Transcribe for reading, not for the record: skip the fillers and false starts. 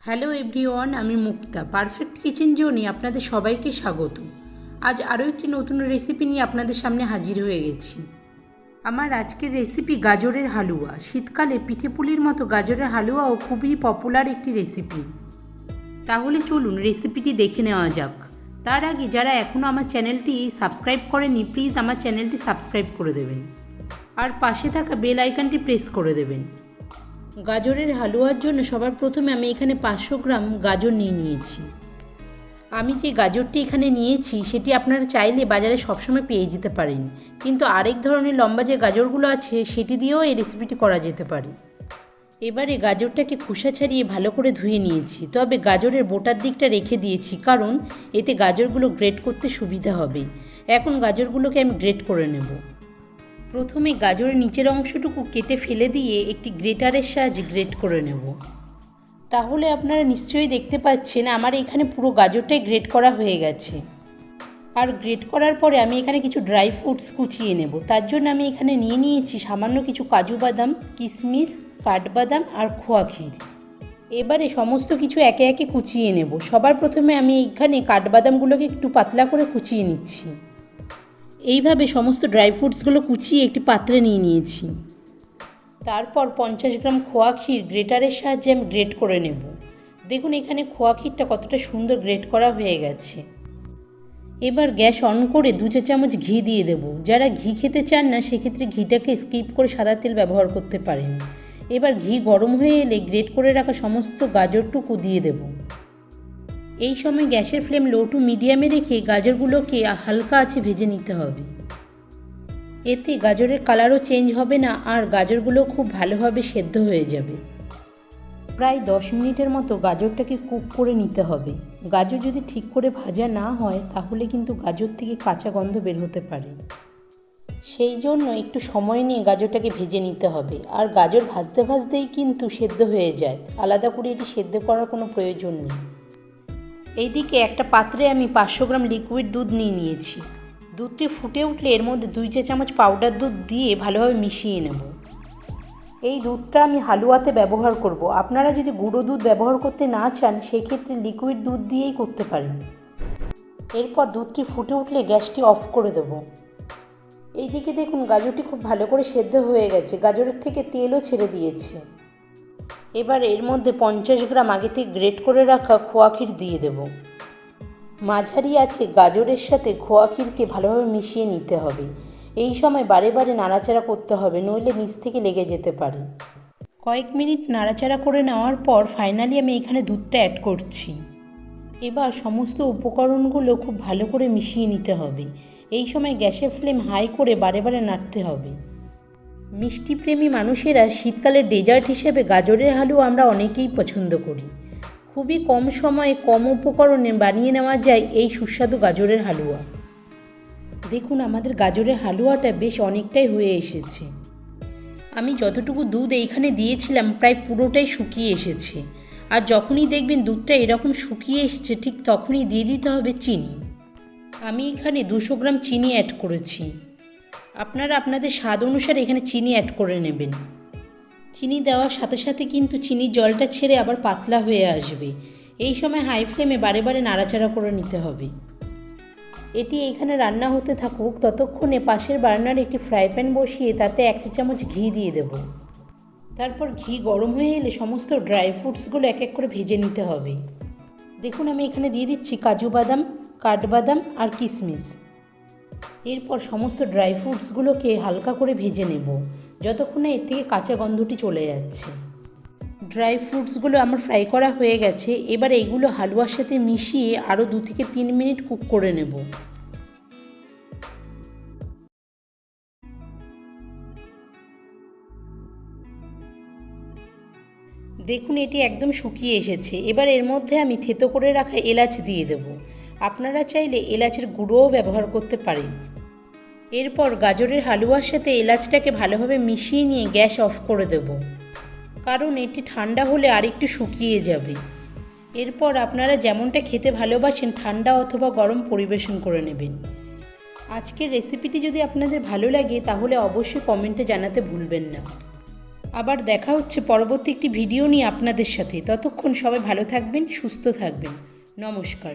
Hello everyone, আমি মুক্তা। Perfect kitchen জোনে আপনাদের সবাইকে স্বাগত। আজ আরও একটি নতুন রেসিপি নিয়ে আপনাদের সামনে হাজির হয়ে গেছি। আমার আজকের রেসিপি গাজরের হালুয়া। শীতকালে পিঠেপুলির মতো গাজরের হালুয়াও খুবই পপুলার একটি রেসিপি। তাহলে চলুন রেসিপিটি দেখে নেওয়া যাক। তার আগে যারা এখনও আমার চ্যানেলটি সাবস্ক্রাইব করেনি, প্লিজ আমার চ্যানেলটি সাবস্ক্রাইব করে দেবেন আর পাশে থাকা বেল আইকনটি প্রেস করে দেবেন। গাজরের হালুয়ার জন্য সবার প্রথমে আমি এখানে 500 গ্রাম গাজর নিয়েছি। আমি যে গাজরটি এখানে নিয়েছি সেটি আপনারা চাইলে বাজারে সবসময় পেয়ে যেতে পারেন, কিন্তু আরেক ধরনের লম্বা যে গাজরগুলো আছে সেটি দিয়েও এই রেসিপিটি করা যেতে পারে। এবারে গাজরটাকে খোসা ছাড়িয়ে ভালো করে ধুয়ে নিয়েছি, তবে গাজরের বোটার দিকটা রেখে দিয়েছি কারণ এতে গাজরগুলো গ্রেট করতে সুবিধা হবে। এখন গাজরগুলোকে আমি গ্রেট করে নেব। প্রথমে গাজরের নিচের অংশটুকু কেটে ফেলে দিয়ে একটি গ্রেটারের সাহায্যে গ্রেট করে নেব। তাহলে আপনারা নিশ্চয়ই দেখতে পাচ্ছেন আমার এখানে পুরো গাজরটাই গ্রেট করা হয়ে গেছে। আর গ্রেট করার পরে আমি এখানে কিছু ড্রাই ফ্রুটস কুচিয়ে নেব। তার জন্য আমি এখানে নিয়েছি সামান্য কিছু কাজু বাদাম, কিশমিশ, কাঠবাদাম আর খোয়া ক্ষীর। এবারে সমস্ত কিছু একে একে কুচিয়ে নেব। সবার প্রথমে আমি এখানে কাঠবাদামগুলোকে একটু পাতলা করে কুচিয়ে নিচ্ছি। এইভাবে সমস্ত ড্রাই ফ্রুটসগুলো কুচিয়ে একটি পাত্রে নিয়েছি। তারপর 50 গ্রাম খোয়া ক্ষীর গ্রেটারের সাহায্যে আমি গ্রেট করে নেব। দেখুন এখানে খোয়া ক্ষীরটা কতটা সুন্দর গ্রেট করা হয়ে গেছে। এবার গ্যাস অন করে 2 চা চামচ ঘি দিয়ে দেব। যারা ঘি খেতে চান না সেক্ষেত্রে ঘিটাকে স্কিপ করে সাদা তেল ব্যবহার করতে পারেন। এবার ঘি গরম হয়ে এলে গ্রেট করে রাখা সমস্ত গাজরটুকু দিয়ে দেব। এই সময় গ্যাসের ফ্লেম লো টু মিডিয়ামে রেখে গাজরগুলোকে হালকা আঁচে ভেজে নিতে হবে। এতে গাজরের কালারও চেঞ্জ হবে না আর গাজরগুলো খুব ভালোভাবে সেদ্ধ হয়ে যাবে। প্রায় 10 মিনিটের মতো গাজরটাকে কুক করে নিতে হবে। গাজর যদি ঠিক করে ভাজা না হয় তাহলে কিন্তু গাজর থেকে কাঁচা গন্ধ বের হতে পারে। সেই জন্য একটু সময় নিয়ে গাজরটাকে ভেজে নিতে হবে। আর গাজর ভাজতে ভাজতেই কিন্তু সেদ্ধ হয়ে যায়, আলাদা করে এটি সেদ্ধ করার কোনো প্রয়োজন নেই। এইদিকে একটা পাত্রে আমি 500 গ্রাম লিকুইড দুধ নিয়েছি। দুধটি ফুটে উঠলে এর মধ্যে 2 চা চামচ পাউডার দুধ দিয়ে ভালোভাবে মিশিয়ে নেব। এই দুধটা আমি হালুয়াতে ব্যবহার করব। আপনারা যদি গুঁড়ো দুধ ব্যবহার করতে না চান সেক্ষেত্রে লিকুইড দুধ দিয়েই করতে পারেন। এরপর দুধটি ফুটে উঠলে গ্যাসটি অফ করে দেব। এইদিকে দেখুন গাজরটি খুব ভালো করে সেদ্ধ হয়ে গেছে, গাজরের থেকে তেলও ছেড়ে দিয়েছে। এবার এর মধ্যে 50 গ্রাম আগে থেকে গ্রেট করে রাখা খোয়া ক্ষীর দিয়ে দেব। মাঝারি আছে গাজরের সাথে খোয়া ক্ষীরকে ভালোভাবে মিশিয়ে নিতে হবে। এই সময় বারে বারে নাড়াচাড়া করতে হবে, নইলে নিচ থেকে লেগে যেতে পারে। কয়েক মিনিট নাড়াচাড়া করে নেওয়ার পর ফাইনালি আমি এখানে দুধটা অ্যাড করছি। এবার সমস্ত উপকরণগুলো খুব ভালো করে মিশিয়ে নিতে হবে। এই সময় গ্যাসের ফ্লেম হাই করে বারে বারে নাড়তে হবে। মিষ্টিপ্রেমী মানুষেরা শীতকালের ডেজার্ট হিসেবে গাজরের হালুয়া আমরা অনেকেই পছন্দ করি। খুবই কম সময়ে কম উপকরণে বানিয়ে নেওয়া যায় এই সুস্বাদু গাজরের হালুয়া। দেখুন আমাদের গাজরের হালুয়াটা বেশ অনেকটাই হয়ে এসেছে। আমি যতটুকু দুধ এইখানে দিয়েছিলাম প্রায় পুরোটাই শুকিয়ে এসেছে। আর যখনই দেখবেন দুধটা এরকম শুকিয়ে এসেছে ঠিক তখনই দিয়ে দিতে হবে চিনি। আমি এখানে 200 গ্রাম চিনি অ্যাড করেছি। আপনারা আপনাদের স্বাদ অনুসারে এখানে চিনি অ্যাড করে নেবেন। চিনি দেওয়ার সাথে সাথে কিন্তু চিনির জলটা ছেড়ে আবার পাতলা হয়ে আসবে। এই সময় হাই ফ্লেমে বারে বারে নাড়াচাড়া করে নিতে হবে। এটি এইখানে রান্না হতে থাকুক, ততক্ষণে পাশের বার্নারে একটি ফ্রাই প্যান বসিয়ে তাতে 1 চা চামচ ঘি দিয়ে দেব। তারপর ঘি গরম হয়ে এলে সমস্ত ড্রাই ফ্রুটসগুলো এক এক করে ভেজে নিতে হবে। দেখুন আমি এখানে দিয়ে দিচ্ছি কাজু বাদাম, কাঠবাদাম আর কিশমিশ। এরপর সমস্ত ড্রাই ফ্রুটসগুলোকে হালকা করে ভেজে নেব যতক্ষণে এর থেকে কাঁচা গন্ধটি চলে যাচ্ছে। ড্রাই ফ্রুটসগুলো আমার ফ্রাই করা হয়ে গেছে। এবার এইগুলো হালুয়ার সাথে মিশিয়ে আরও 2 থেকে 3 মিনিট কুক করে নেব। দেখুন এটি একদম শুকিয়ে এসেছে। এবার এর মধ্যে আমি থেতো করে রাখা এলাচ দিয়ে দেব। আপনারা চাইলে এলাচের গুঁড়োও ব্যবহার করতে পারেন। এরপর গাজরের হালুয়ার সাথে এলাচটাকে ভালোভাবে মিশিয়ে নিয়ে গ্যাস অফ করে দেব, কারণ এটি ঠান্ডা হলে আরেকটু শুকিয়ে যাবে। এরপর আপনারা যেমনটা খেতে ভালোবাসেন ঠান্ডা অথবা গরম পরিবেশন করে নেবেন। আজকের রেসিপিটি যদি আপনাদের ভালো লাগে তাহলে অবশ্যই কমেন্টে জানাতে ভুলবেন না। আবার দেখা হচ্ছে পরবর্তী একটি ভিডিও নিয়ে আপনাদের সাথে। ততক্ষণ সবাই ভালো থাকবেন, সুস্থ থাকবেন। নমস্কার।